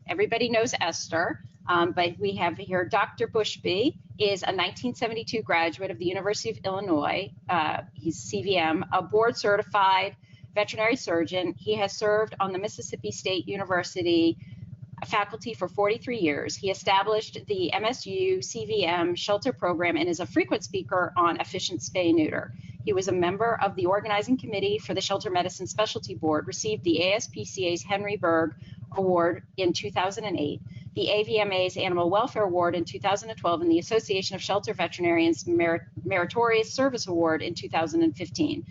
Everybody knows Esther, but we have here Dr. Bushy is a 1972 graduate of the University of Illinois. He's CVM, a board certified veterinary surgeon. He has served on the Mississippi State University faculty for 43 years. He established the MSU CVM shelter program and is a frequent speaker on efficient spay neuter. He was a member of the organizing committee for the Shelter Medicine Specialty Board, received the ASPCA's Henry Berg Award in 2008, the AVMA's Animal Welfare Award in 2012, and the Association of Shelter Veterinarians Meritorious Service Award in 2015.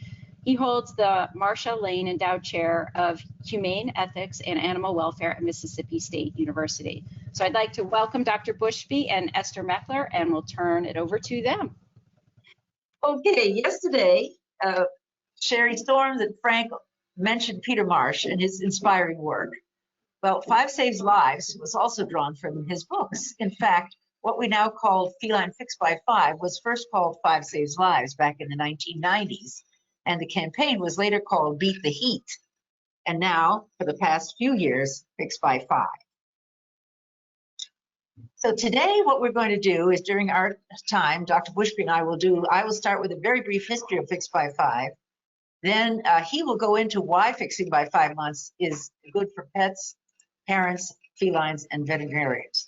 He holds the Marsha Lane Endowed Chair of Humane Ethics and Animal Welfare at Mississippi State University. So I'd like to welcome Dr. Bushy and Esther Mechler, and we'll turn it over to them. Okay, yesterday, Sherry Storms and Frank mentioned Peter Marsh and his inspiring work. Well, 5 Saves Lives was also drawn from his books. In fact, what we now call Feline Fix by 5 was first called 5 Saves Lives back in the 1990s. And the campaign was later called Beat the Heat. And now, for the past few years, Fix by 5. So today, what we're going to do is during our time, Dr. Bushy and I will start with a very brief history of Fix by 5. Then he will go into why fixing by 5 months is good for pets, parents, felines, and veterinarians.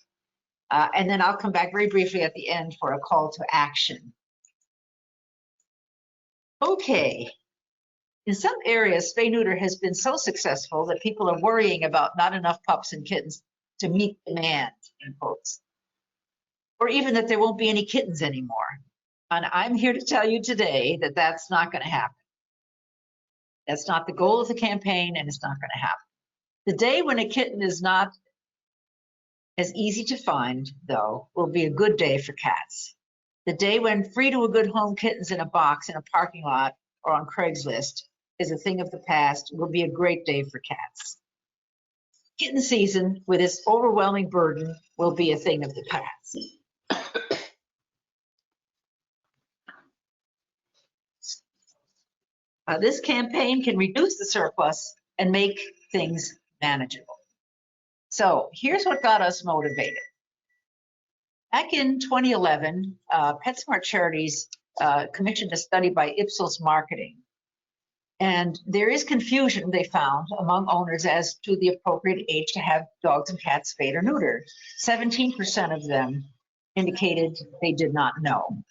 And then I'll come back very briefly at the end for a call to action. Okay. In some areas, spay neuter has been so successful that people are worrying about not enough pups and kittens to meet demand, in quotes, or even that there won't be any kittens anymore. And I'm here to tell you today that that's not going to happen. That's not the goal of the campaign, and it's not going to happen. The day when a kitten is not as easy to find, though, will be a good day for cats. The day when free to a good home kittens in a box in a parking lot or on Craigslist is a thing of the past will be a great day for cats. Kitten season, with its overwhelming burden, will be a thing of the past. This campaign can reduce the surplus and make things manageable. So here's what got us motivated. Back in 2011, PetSmart Charities commissioned a study by Ipsos Marketing. And there is confusion, they found, among owners as to the appropriate age to have dogs and cats spayed or neutered. 17% of them indicated they did not know.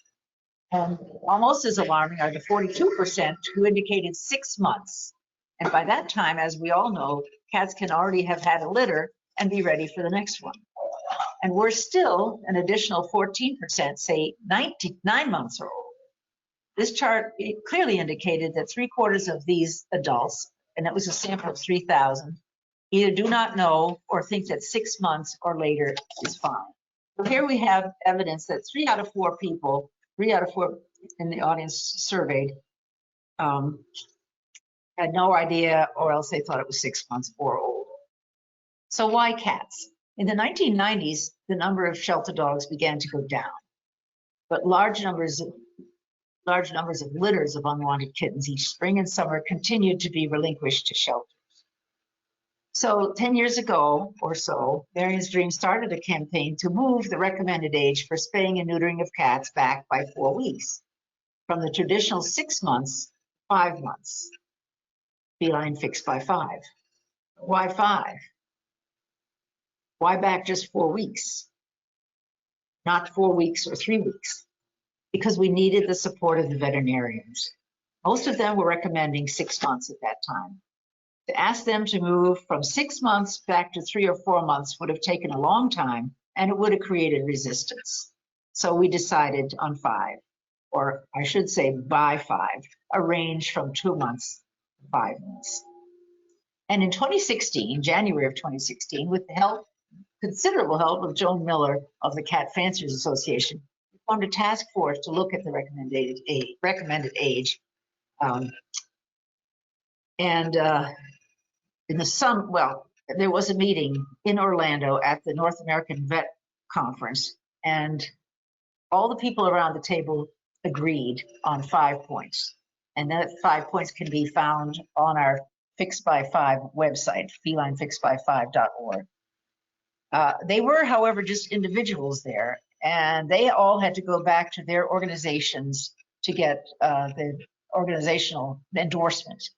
And almost as alarming are the 42% who indicated 6 months. And by that time, as we all know, cats can already have had a litter and be ready for the next one. And we're still an additional 14% say 9 months or old. This chart clearly indicated that 3/4 of these adults, and that was a sample of 3,000, either do not know or think that 6 months or later is fine. So here we have evidence that 3 out of 4 people, 3 out of 4 in the audience surveyed, had no idea, or else they thought it was 6 months or old. So why cats? In the 1990s, the number of shelter dogs began to go down, but large numbers of litters of unwanted kittens each spring and summer continued to be relinquished to shelters. So 10 years ago or so, Marion's Dream started a campaign to move the recommended age for spaying and neutering of cats back by 4 weeks, from the traditional 6 months, 5 months. Feline Fix by 5. Why 5? Why back just 4 weeks? Not 4 weeks or 3 weeks? Because we needed the support of the veterinarians. Most of them were recommending 6 months at that time. To ask them to move from 6 months back to 3 or 4 months would have taken a long time, and it would have created resistance. So we decided on 5, or I should say by 5, a range from 2 months to 5 months. And in 2016, January of 2016, with the help, considerable help of Joan Miller of the Cat Fanciers Association, we formed a task force to look at the recommended age. In the summer, well, there was a meeting in Orlando at the North American Vet Conference, and all the people around the table agreed on 5 points. And that 5 points can be found on our Fix by 5 website, felinefixby5.org. They were, however, just individuals there, and they all had to go back to their organizations to get the organizational endorsement.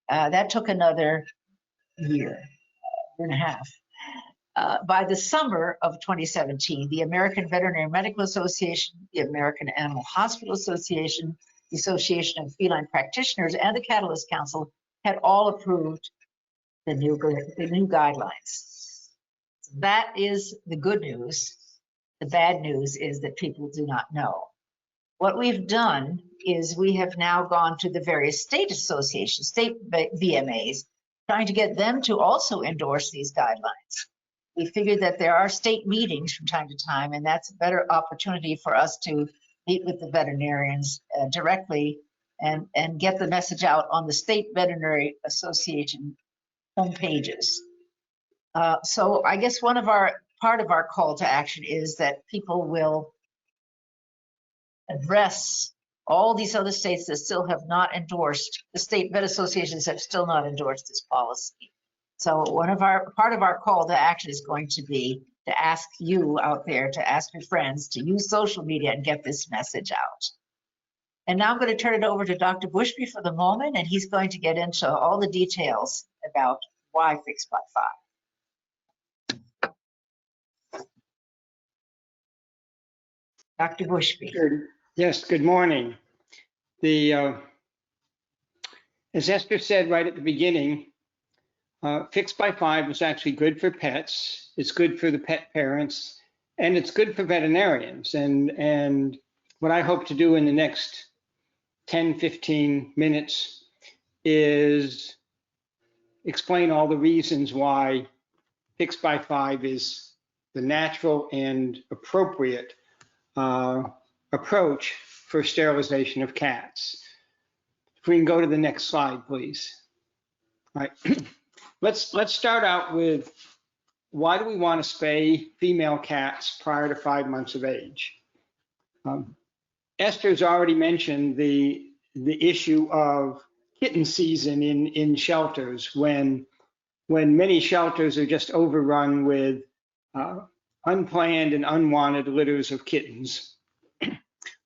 That took another year and a half. By the summer of 2017, the American Veterinary Medical Association, the American Animal Hospital Association, the Association of Feline Practitioners, and the Catalyst Council had all approved the new guidelines. That is the good news. The bad news is that people do not know. What we've done is we have now gone to the various state associations, state VMAs, trying to get them to also endorse these guidelines. We figured that there are state meetings from time to time, and that's a better opportunity for us to meet with the veterinarians directly and get the message out on the State Veterinary Association homepages. So I guess part of our call to action is that people will address all these other states that still have not endorsed, the state vet associations have still not endorsed this policy. So part of our call to action is going to be to ask you out there, to ask your friends to use social media and get this message out. And now I'm going to turn it over to Dr. Bushy for the moment, and he's going to get into all the details about why Fix by 5. Dr. Bushy. Yes, good morning. As Esther said right at the beginning, Fix by 5 is actually good for pets. It's good for the pet parents, and it's good for veterinarians. And what I hope to do in the next 10, 15 minutes is explain all the reasons why Fix by 5 is the natural and appropriate approach for sterilization of cats. If we can go to the next slide, please. All right. Let's start out with, why do we want to spay female cats prior to 5 months of age? Esther's already mentioned the issue of kitten season in shelters, when many shelters are just overrun with unplanned and unwanted litters of kittens.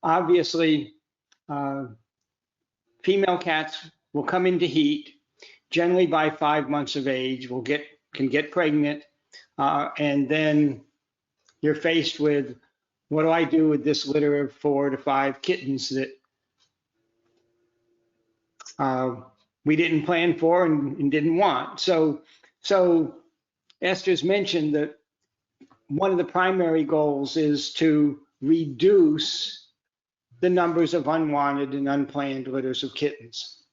Obviously, female cats will come into heat generally by 5 months of age, can get pregnant, and then you're faced with, what do I do with this litter of 4 to 5 kittens that we didn't plan for and didn't want? So Esther's mentioned that one of the primary goals is to reduce the numbers of unwanted and unplanned litters of kittens.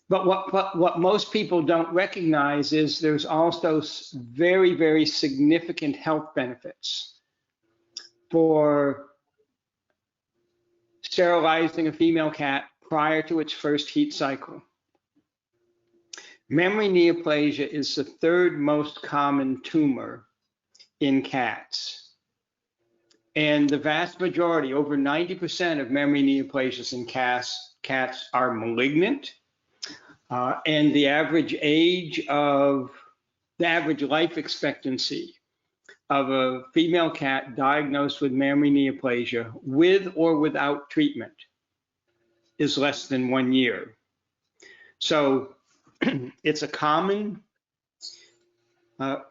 But what most people don't recognize is there's also very, very significant health benefits for sterilizing a female cat prior to its first heat cycle. Memory neoplasia is the 3rd most common tumor in cats. And the vast majority, over 90% of memory neoplasias in cats are malignant. And the average life expectancy of a female cat diagnosed with memory neoplasia, with or without treatment, is less than 1 year. So it's a common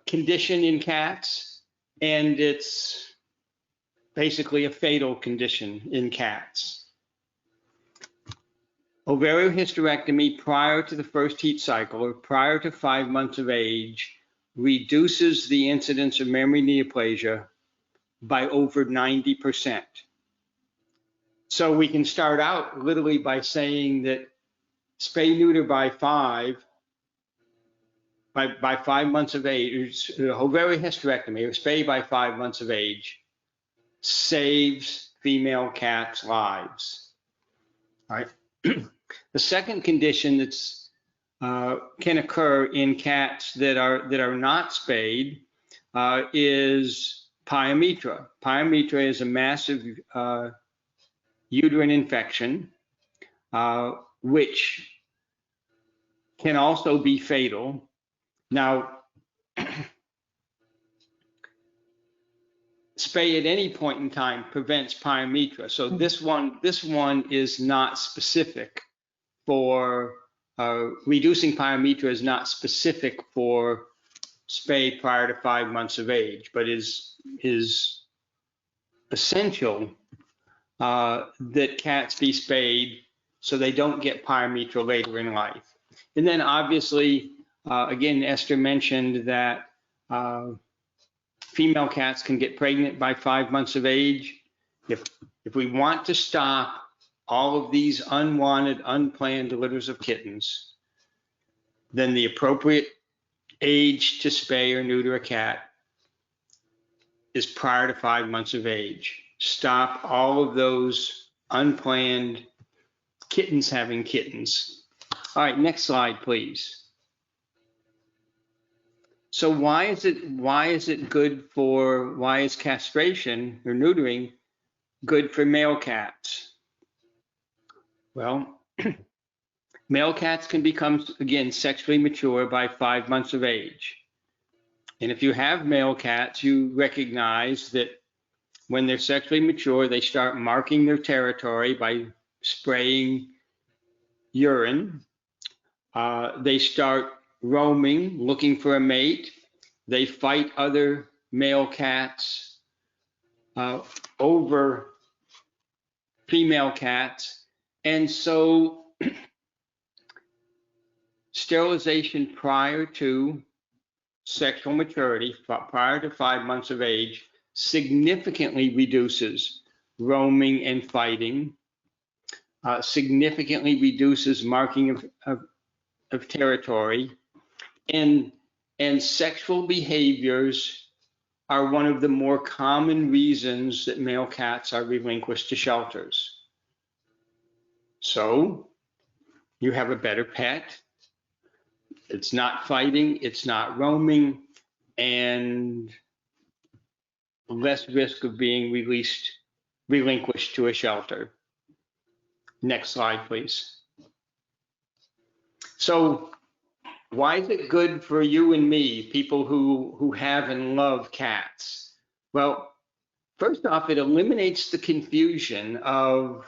condition in cats, and it's basically a fatal condition in cats. Ovariohysterectomy prior to the first heat cycle, or prior to 5 months of age, reduces the incidence of memory neoplasia by over 90%. So we can start out literally by saying that spay neuter by 5 months of age, ovariohysterectomy or spay by 5 months of age, saves female cats' lives. All right. The second condition that's can occur in cats that are not spayed is pyometra. Pyometra is a massive uterine infection, which can also be fatal. Now, spay at any point in time prevents pyometra. So this one is not specific for reducing pyometra is not specific for spay prior to 5 months of age, but is essential that cats be spayed so they don't get pyometra later in life. And then obviously, again, Esther mentioned that female cats can get pregnant by 5 months of age. If we want to stop all of these unwanted, unplanned litters of kittens, then the appropriate age to spay or neuter a cat is prior to 5 months of age. Stop all of those unplanned kittens having kittens. All right, next slide, please. So why is castration or neutering good for male cats? Well, male cats can become, again, sexually mature by 5 months of age. And if you have male cats, you recognize that when they're sexually mature, they start marking their territory by spraying urine. They start roaming, looking for a mate. They fight other male cats over female cats. And so sterilization prior to sexual maturity, prior to 5 months of age, significantly reduces roaming and fighting, significantly reduces marking of territory, and sexual behaviors are one of the more common reasons that male cats are relinquished to shelters. So you have a better pet. It's not fighting, it's not roaming, and less risk of being relinquished to a shelter. Next slide, please. So why is it good for you and me, people who have and love cats? Well, first off, it eliminates the confusion of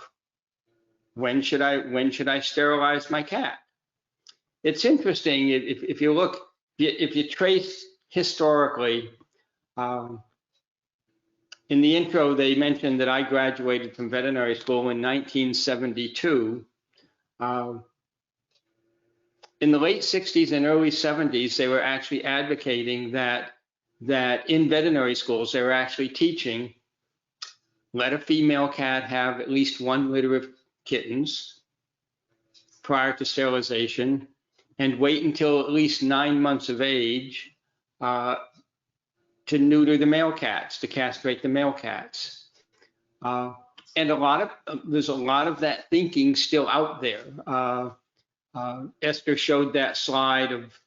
when should I sterilize my cat? It's interesting if you look, if you trace historically. In the intro, they mentioned that I graduated from veterinary school in 1972. In the late 60s and early 70s, they were actually advocating that in veterinary schools, they were actually teaching, let a female cat have at least 1 litter of kittens prior to sterilization, and wait until at least 9 months of age to neuter the male cats, to castrate the male cats. And there's a lot of that thinking still out there. Esther showed that slide of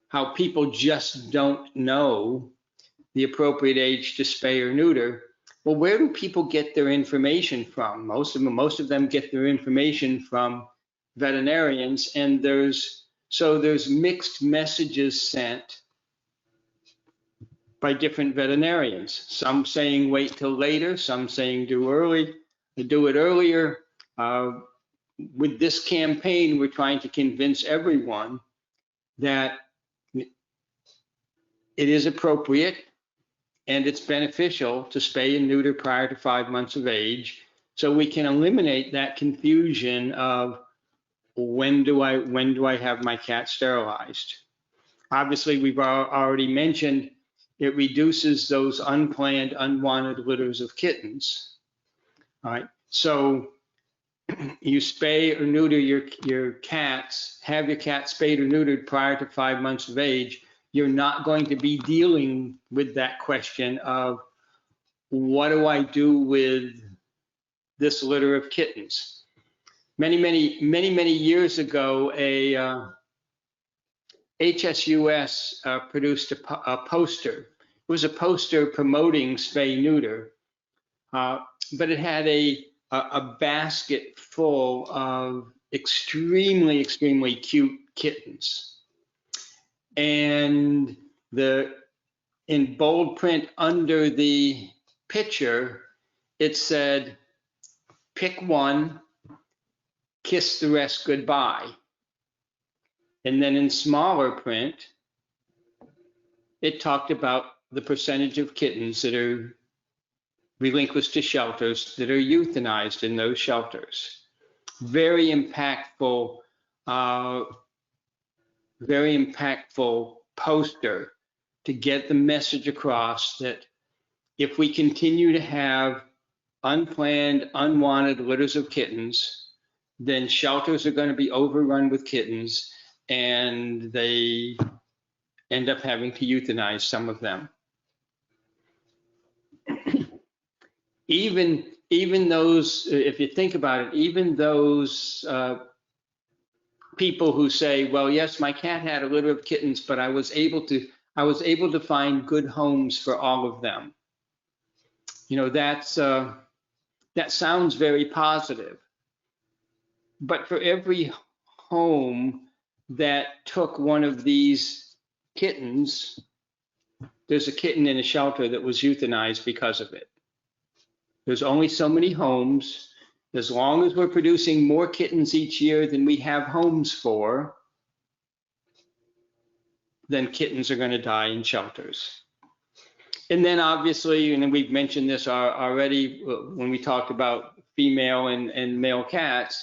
how people just don't know the appropriate age to spay or neuter. Well, where do people get their information from? Most of them get their information from veterinarians, and there's mixed messages sent by different veterinarians. Some saying wait till later, some saying do it earlier. With this campaign, we're trying to convince everyone that it is appropriate and it's beneficial to spay and neuter prior to 5 months of age, so we can eliminate that confusion of when do I have my cat sterilized. Obviously, we've already mentioned it reduces those unplanned, unwanted litters of kittens. All right, so you spay or neuter your cats, have your cat spayed or neutered prior to 5 months of age, you're not going to be dealing with that question of what do I do with this litter of kittens? Many years ago, HSUS produced a poster. It was a poster promoting spay neuter, but it had a basket full of extremely cute kittens. And the in bold print under the picture, it said, pick one, kiss the rest goodbye. And then in smaller print, it talked about the percentage of kittens that are relinquished to shelters that are euthanized in those shelters. Very impactful, poster to get the message across that if we continue to have unplanned, unwanted litters of kittens, then shelters are going to be overrun with kittens, and they end up having to euthanize some of them. Even those, if you think about it, even those people who say, well, yes, my cat had a litter of kittens, but I was able to find good homes for all of them. You know, that sounds very positive. But for every home that took one of these kittens, there's a kitten in a shelter that was euthanized because of it. There's only so many homes. As long as we're producing more kittens each year than we have homes for, then kittens are going to die in shelters. And then obviously, and we've mentioned this already when we talked about female and male cats,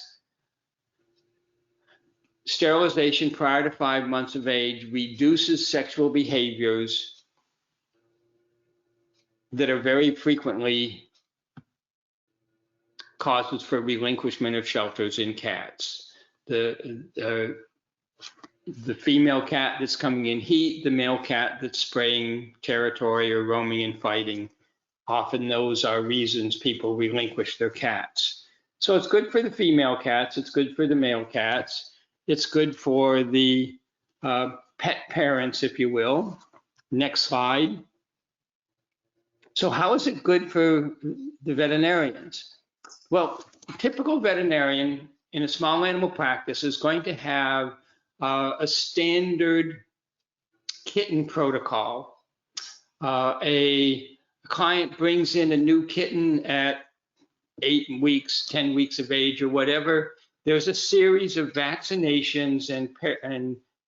sterilization prior to 5 months of age reduces sexual behaviors that are very frequently causes for relinquishment of shelters in cats. The female cat that's coming in heat, the male cat that's spraying territory or roaming and fighting. Often those are reasons people relinquish their cats. So it's good for the female cats, it's good for the male cats, it's good for the pet parents, if you will. Next slide. So how is it good for the veterinarians? Well, a typical veterinarian in a small animal practice is going to have a standard kitten protocol. A client brings in a new kitten at 8 weeks, 10 weeks of age or whatever. There's a series of vaccinations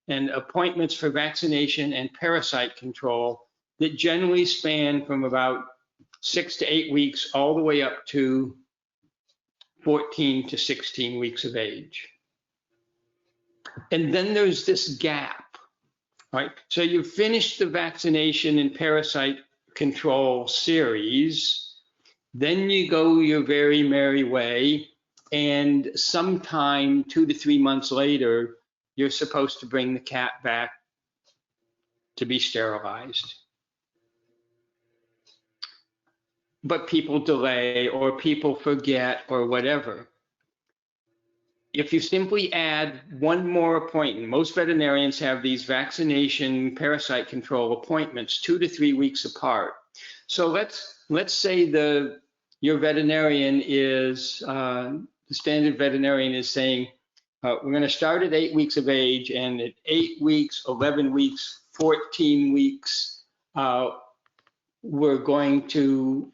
and appointments for vaccination and parasite control that generally span from about 6 to 8 weeks all the way up to 14 to 16 weeks of age. And then there's this gap, right? So you finish the vaccination and parasite control series, then you go your very merry way, and sometime 2 to 3 months later, you're supposed to bring the cat back to be sterilized. But people delay or people forget or whatever. If you simply add one more appointment, most veterinarians have these vaccination parasite control appointments 2 to 3 weeks apart. So let's say your veterinarian is, the standard veterinarian is saying, we're going to start at 8 weeks of age, and at 8 weeks, 11 weeks, 14 weeks, we're going to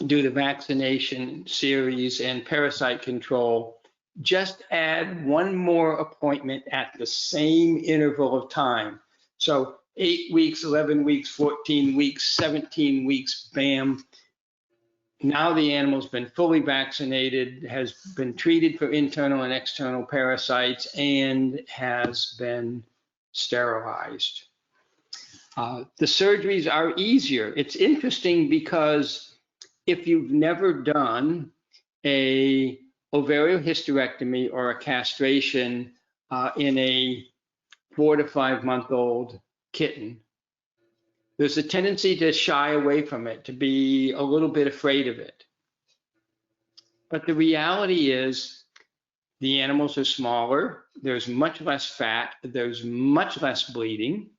do the vaccination series and parasite control. Just add one more appointment at the same interval of time. So 8 weeks, 11 weeks, 14 weeks, 17 weeks, bam. Now the animal's been fully vaccinated, has been treated for internal and external parasites, and has been sterilized. The surgeries are easier. It's interesting because if you've never done a ovariohysterectomy or a castration in a 4 to 5 month old kitten, there's a tendency to shy away from it, to be a little bit afraid of it. But the reality is the animals are smaller, there's much less fat, there's much less bleeding.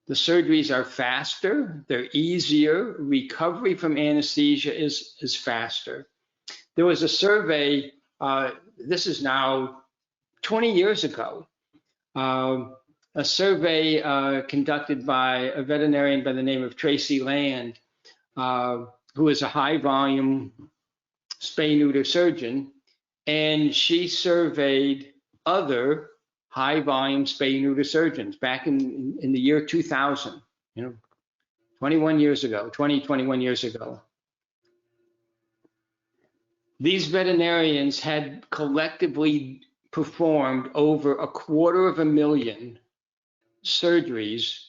The surgeries are faster, they're easier, recovery from anesthesia is faster. There was a survey, this is now 20 years ago, a survey conducted by a veterinarian by the name of Tracy Land, who is a high volume spay neuter surgeon, and she surveyed other high volume spay neuter surgeons back in the year 2000, 21 years ago. These veterinarians had collectively performed over 250,000 surgeries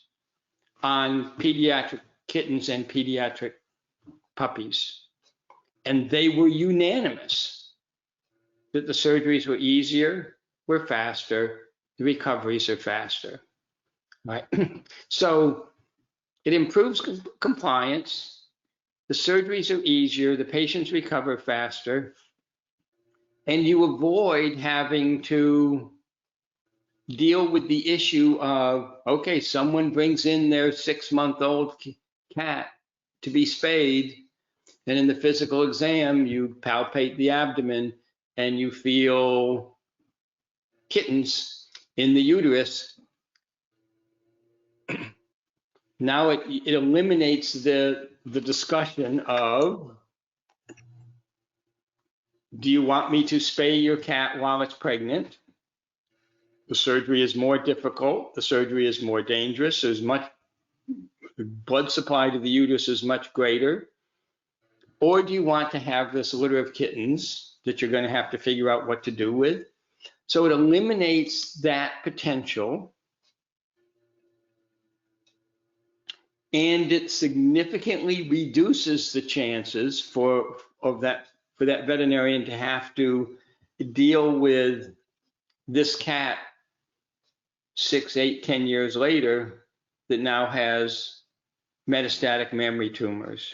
on pediatric kittens and pediatric puppies. And they were unanimous that the surgeries were easier, were faster, the recoveries are faster, right? So it improves compliance, the surgeries are easier, the patients recover faster, and you avoid having to deal with the issue of, okay, someone brings in their 6-month-old cat to be spayed, and in the physical exam, you palpate the abdomen and you feel kittens in the uterus. Now it eliminates the discussion of, do you want me to spay your cat while it's pregnant? The surgery is more difficult. The surgery is more dangerous. The blood supply to the uterus is much greater. Or do you want to have this litter of kittens that you're going to have to figure out what to do with? So it eliminates that potential. And it significantly reduces the chances for that veterinarian to have to deal with this cat 6, 8, 10 years later that now has metastatic mammary tumors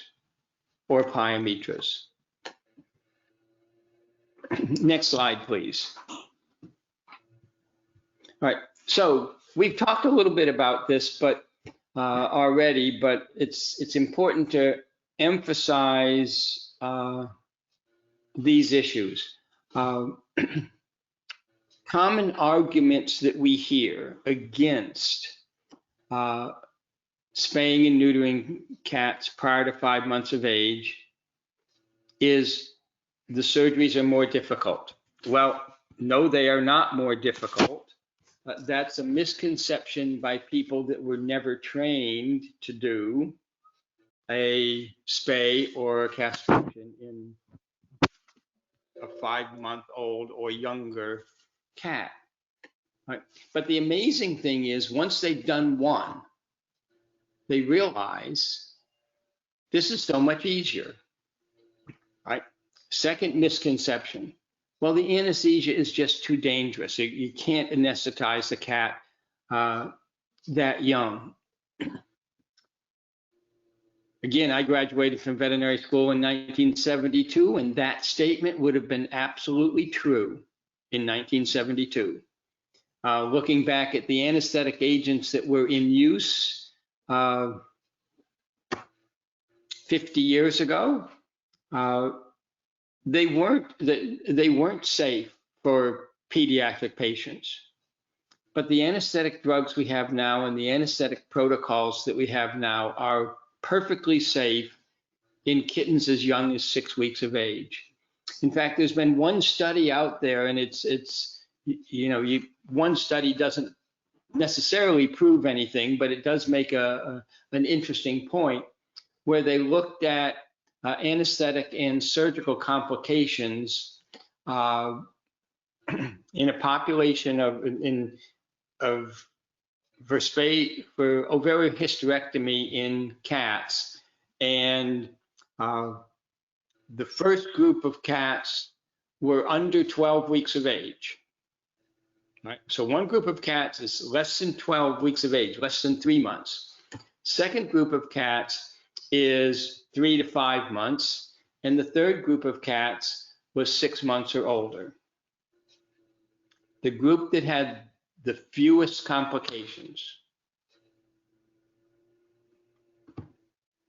or pyometras. Next slide, please. All right, so we've talked a little bit about this, but already, but it's important to emphasize these issues. Common arguments that we hear against spaying and neutering cats prior to 5 months of age is the surgeries are more difficult. Well, no, they are not more difficult. That's a misconception by people that were never trained to do a spay or a castration in a 5-month-old or younger cat. Right? But the amazing thing is, once they've done one, they realize this is so much easier. Right? Second misconception. Well, the anesthesia is just too dangerous. You can't anesthetize the cat that young. Again, I graduated from veterinary school in 1972, and that statement would have been absolutely true in 1972. Looking back at the anesthetic agents that were in use 50 years ago, they weren't safe for pediatric patients. But the anesthetic drugs we have now and the anesthetic protocols that we have now are perfectly safe in kittens as young as 6 weeks of age. In fact, there's been one study out there, and one study doesn't necessarily prove anything, but it does make an interesting point, where they looked at anesthetic and surgical complications in a population for ovarian hysterectomy in cats, and the first group of cats were under 12 weeks of age. Right? So one group of cats is less than 12 weeks of age, less than 3 months. Second group of cats is 3 to 5 months, and the third group of cats was 6 months or older. The group that had the fewest complications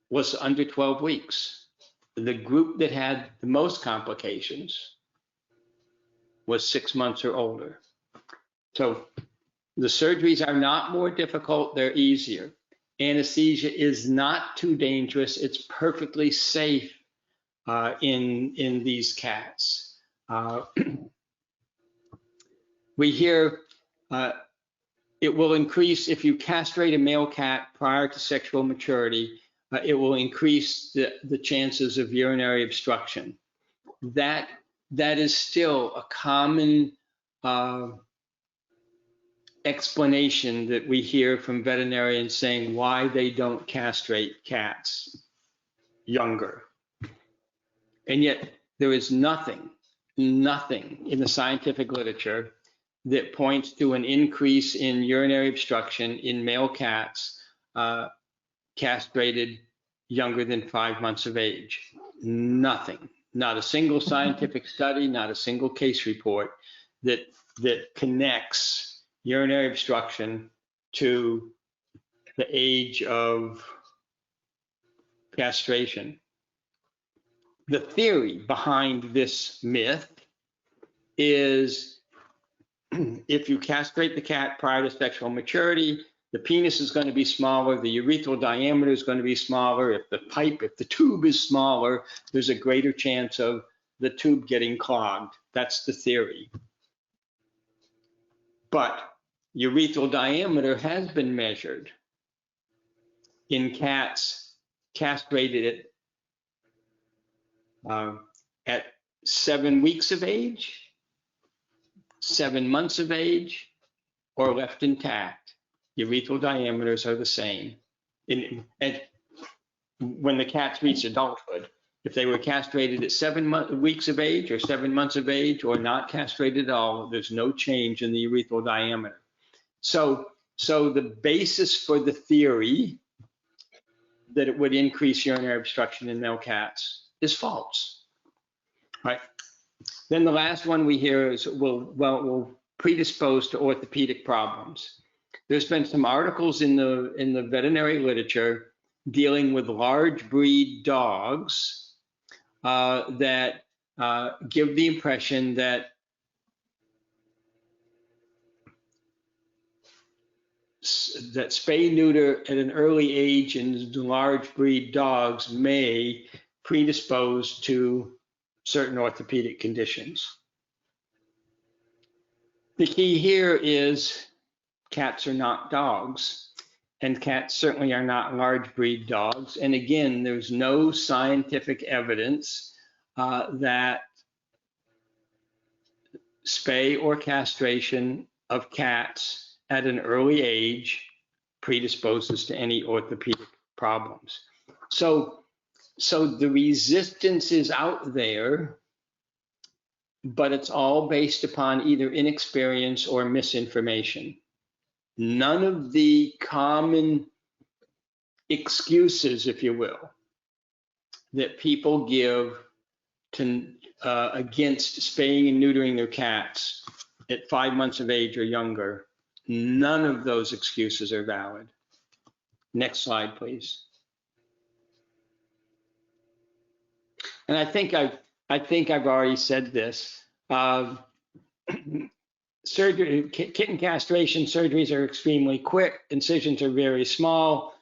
was under 12 weeks. The group that had the most complications was 6 months or older. So The surgeries are not more difficult, they're easier. Anesthesia is not too dangerous. It's perfectly safe in these cats. We hear it will increase if you castrate a male cat prior to sexual maturity. It will increase the chances of urinary obstruction. That is still a common explanation that we hear from veterinarians saying why they don't castrate cats younger. And yet there is nothing in the scientific literature that points to an increase in urinary obstruction in male cats castrated younger than 5 months of age. Nothing, not a single scientific study, not a single case report that connects urinary obstruction to the age of castration. The theory behind this myth is if you castrate the cat prior to sexual maturity, the penis is going to be smaller, the urethral diameter is going to be smaller. If the tube is smaller, there's a greater chance of the tube getting clogged. That's the theory. But urethral diameter has been measured in cats castrated at 7 weeks of age, 7 months of age, or left intact. Urethral diameters are the same. And when the cats reach adulthood, if they were castrated at 7 weeks of age or 7 months of age or not castrated at all, there's no change in the urethral diameter. So the basis for the theory that it would increase urinary obstruction in male cats is false, right? Then the last one we hear is will predispose to orthopedic problems. There's been some articles in the veterinary literature dealing with large breed dogs that give the impression that spay neuter at an early age in large breed dogs may predispose to certain orthopedic conditions. The key here is cats are not dogs, and cats certainly are not large breed dogs. And again, there's no scientific evidence that spay or castration of cats at an early age predisposes to any orthopedic problems. So the resistance is out there, but it's all based upon either inexperience or misinformation. None of the common excuses, if you will, that people give to against spaying and neutering their cats at 5 months of age or younger, none of those excuses are valid. Next slide, please. And I think I've already said this. Surgery, kitten castration surgeries are extremely quick. Incisions are very small.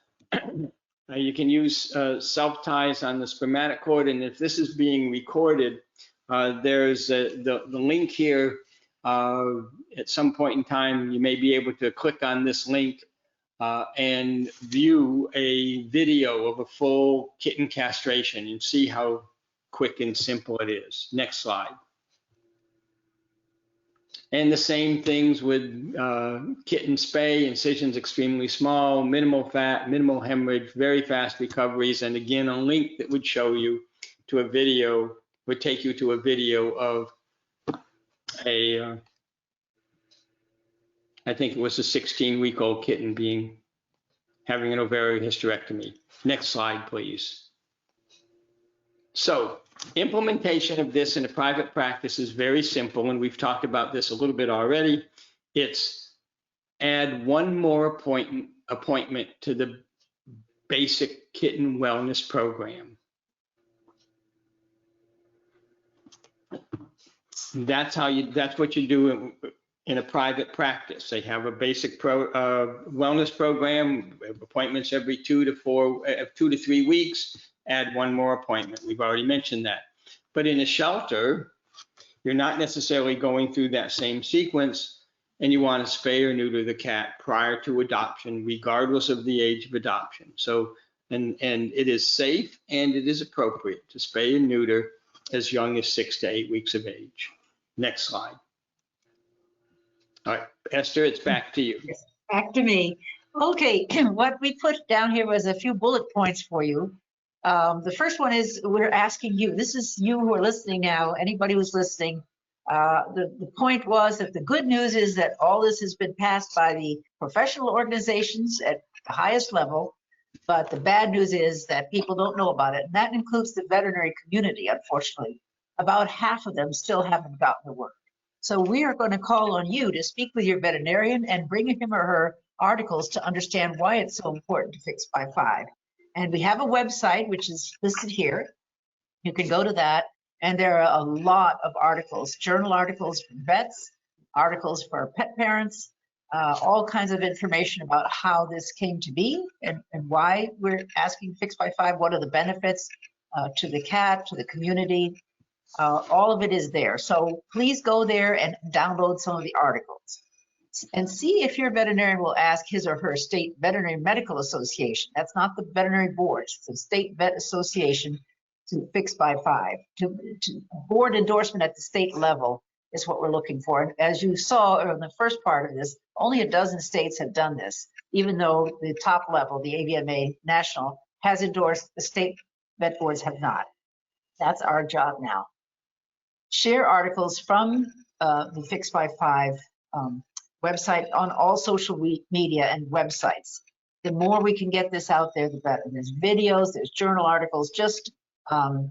You can use self-ties on the spermatocord, and if this is being recorded, there's the link here. At some point in time, you may be able to click on this link and view a video of a full kitten castration and see how quick and simple it is. Next slide. And the same things with kitten spay, incisions extremely small, minimal fat, minimal hemorrhage, very fast recoveries. And again, a link that would show you to a video, would take you to a video of a, I think it was a 16-week-old kitten having an ovarian hysterectomy. Next slide, please. So implementation of this in a private practice is very simple, and we've talked about this a little bit already. It's add one more appointment to the basic kitten wellness program. That's what you do in a private practice. They have a basic wellness program, appointments every 2 to 3 weeks, add one more appointment. We've already mentioned that. But in a shelter, you're not necessarily going through that same sequence, and you want to spay or neuter the cat prior to adoption, regardless of the age of adoption. So, and it is safe and it is appropriate to spay and neuter as young as 6 to 8 weeks of age. Next slide. All right, Esther, it's back to you. Yes, back to me. Okay, what we put down here was a few bullet points for you. The first one is we're asking you, this is you who are listening now, anybody who's listening. The point was that the good news is that all this has been passed by the professional organizations at the highest level, but the bad news is that people don't know about it. And that includes the veterinary community, unfortunately. About half of them still haven't gotten the word. So we are going to call on you to speak with your veterinarian and bring him or her articles to understand why it's so important to fix by 5. And we have a website, which is listed here. You can go to that. And there are a lot of articles, journal articles for vets, articles for pet parents, all kinds of information about how this came to be and why we're asking fix by 5. What are the benefits to the cat, to the community? All of it is there. So please go there and download some of the articles and see if your veterinarian will ask his or her state veterinary medical association. That's not the veterinary boards, it's the state vet association to fix by 5. To board endorsement at the state level is what we're looking for. And as you saw in the first part of this, only a dozen states have done this, even though the top level, the AVMA national, has endorsed, the state vet boards have not. That's our job now. Share articles from the Fix by 5 website on all social media and websites. The more we can get this out there, the better. There's videos, there's journal articles. Just go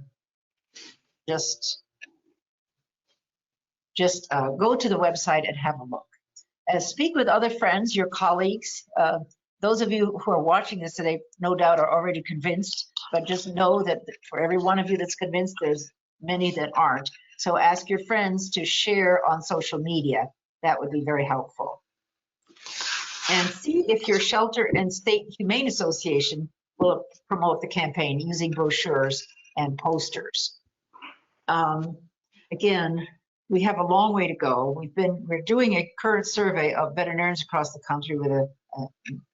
to the website and have a look. Speak with other friends, your colleagues. Those of you who are watching this today, no doubt, are already convinced, but just know that for every one of you that's convinced, there's many that aren't. So ask your friends to share on social media. That would be very helpful. And see if your shelter and state humane association will promote the campaign using brochures and posters. Again, we have a long way to go. We're doing a current survey of veterinarians across the country with a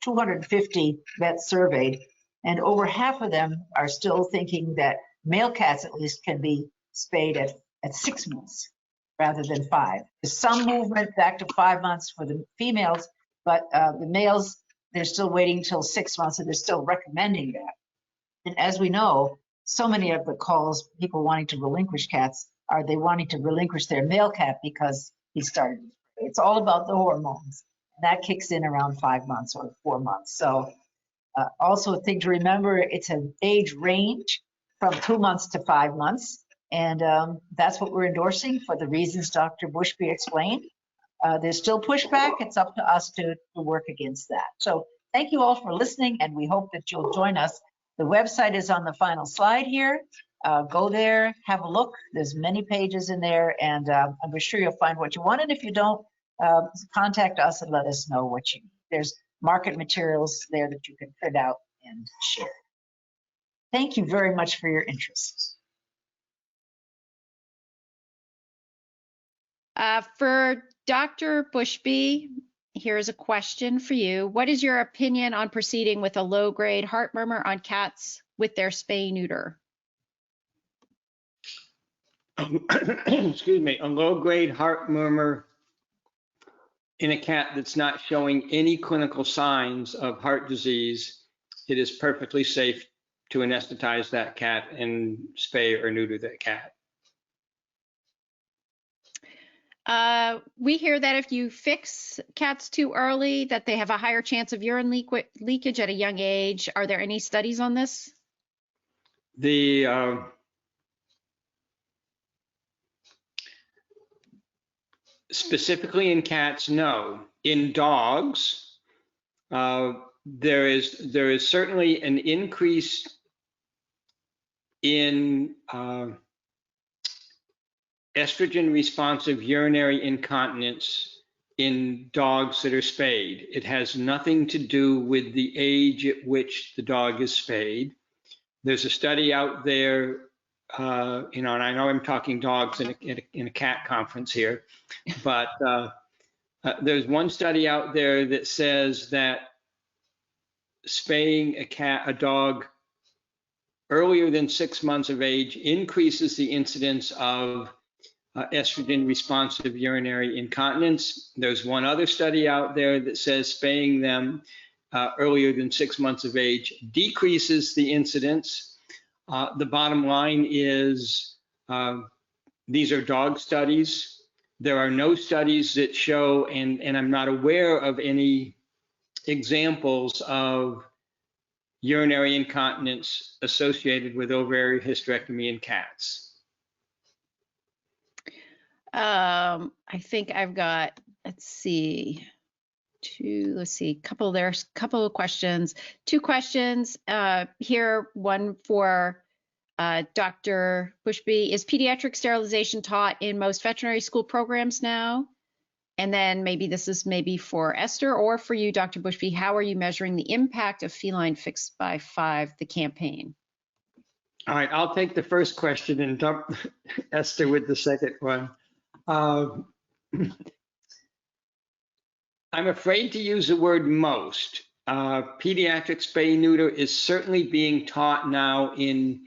250 vets surveyed, and over half of them are still thinking that male cats at least can be spayed at 6 months rather than 5. There's some movement back to 5 months for the females, but the males, they're still waiting until 6 months, and they're still recommending that. And as we know, so many of the calls, people wanting to relinquish cats, are they wanting to relinquish their male cat because he started. It's all about the hormones. That kicks in around 5 months or 4 months. So also a thing to remember, it's an age range from 2 months to 5 months. And that's what we're endorsing for the reasons Dr. Bushby explained. There's still pushback. It's up to us to work against that. So thank you all for listening, and we hope that you'll join us. The website is on the final slide here. Go there, have a look. There's many pages in there, and I'm sure you'll find what you want. And if you don't, contact us and let us know what you need. There's market materials there that you can print out and share. Thank you very much for your interest. For Dr. Bushby, here's a question for you. What is your opinion on proceeding with a low-grade heart murmur on cats with their spay neuter? Excuse me, a low-grade heart murmur in a cat that's not showing any clinical signs of heart disease, it is perfectly safe to anesthetize that cat and spay or neuter that cat. We hear that if you fix cats too early, that they have a higher chance of urine leakage at a young age. Are there any studies on this? Specifically in cats, no. In dogs, there is certainly an increase in estrogen responsive urinary incontinence in dogs that are spayed. It has nothing to do with the age at which the dog is spayed. There's a study out there, and I know I'm talking dogs in a cat conference here, but there's one study out there that says that spaying a dog earlier than 6 months of age increases the incidence of estrogen responsive urinary incontinence. There's one other study out there that says spaying them earlier than 6 months of age decreases the incidence. The bottom line is these are dog studies. There are no studies that show, and I'm not aware of any examples of urinary incontinence associated with ovarian hysterectomy in cats. I think I've got, there's a couple of questions. Two questions here, one for Dr. Bushby. Is pediatric sterilization taught in most veterinary school programs now? And then this is for Esther or for you, Dr. Bushby. How are you measuring the impact of Feline Fix by 5, the campaign? All right, I'll take the first question and dump Esther with the second one. I'm afraid to use the word most. Pediatric spay neuter is certainly being taught now in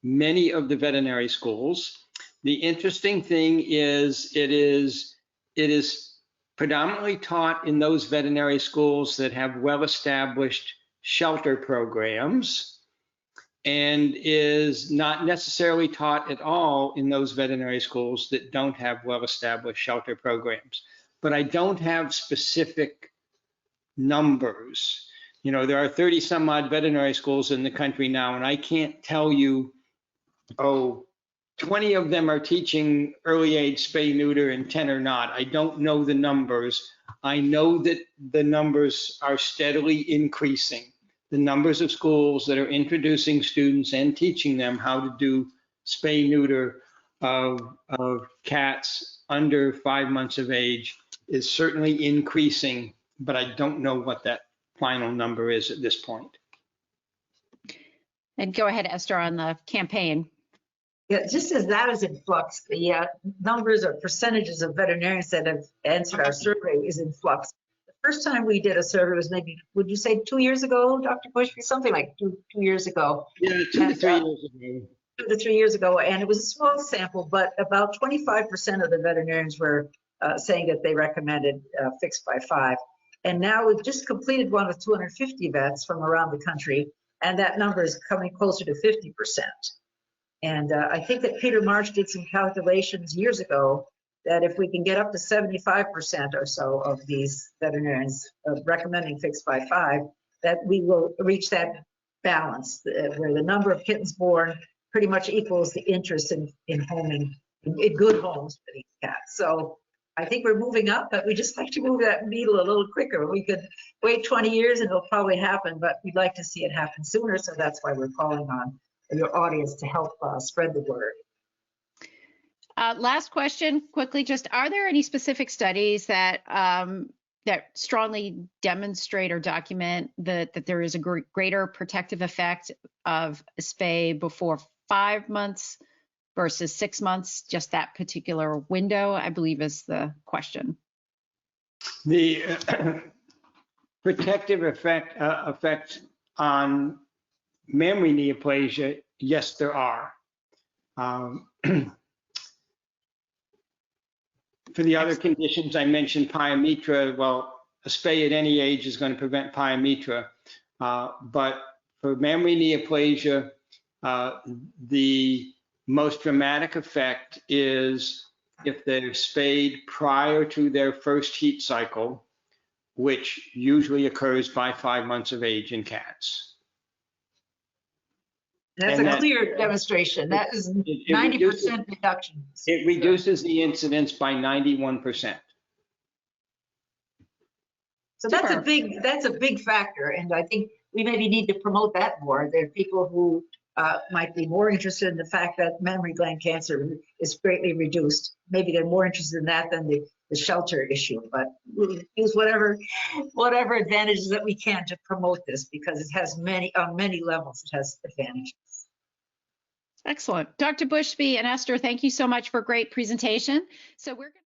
many of the veterinary schools. The interesting thing is it is predominantly taught in those veterinary schools that have well-established shelter programs, and is not necessarily taught at all in those veterinary schools that don't have well-established shelter programs. But I don't have specific numbers. You know, there are 30 some odd veterinary schools in the country now, and I can't tell you, 20 of them are teaching early age spay neuter and 10 are not. I don't know the numbers. I know that the numbers are steadily increasing. The numbers of schools that are introducing students and teaching them how to do spay neuter of cats under 5 months of age is certainly increasing, but I don't know what that final number is at this point. And go ahead, Esther, on the campaign. Yeah, just as that is in flux, the numbers or percentages of veterinarians that have answered our survey is in flux. The first time we did a survey was maybe, would you say 2 years ago, Dr. Bushby? Something like two years ago. Yeah, 2 to 3 years ago. 2 to 3 years ago, and it was a small sample, but about 25% of the veterinarians were saying that they recommended Fix by 5. And now we've just completed one with 250 vets from around the country, and that number is coming closer to 50%. And I think that Peter March did some calculations years ago that if we can get up to 75% or so of these veterinarians recommending Fix by 5, that we will reach that balance where the number of kittens born pretty much equals the interest in homing, in good homes for these cats. So I think we're moving up, but we just like to move that needle a little quicker. We could wait 20 years and it'll probably happen, but we'd like to see it happen sooner. So that's why we're calling on your audience to help spread the word. Last question, quickly, just are there any specific studies that that strongly demonstrate or document that there is a greater protective effect of a spay before 5 months versus 6 months, just that particular window, I believe is the question. The protective effect on mammary neoplasia, yes, there are. For the other conditions I mentioned, pyometra, well, a spay at any age is going to prevent pyometra. But for mammary neoplasia, the most dramatic effect is if they're spayed prior to their first heat cycle, which usually occurs by 5 months of age in cats. That's a clear demonstration. That is 90% reduction. It reduces the incidence by 91%. So that's a big factor, and I think we maybe need to promote that more. There are people who might be more interested in the fact that mammary gland cancer is greatly reduced. Maybe they're more interested in that than the shelter issue, but we'll use whatever advantages that we can to promote this, because it has on many levels, it has advantages. Excellent. Dr. Bushby and Esther, thank you so much for a great presentation. So we're going to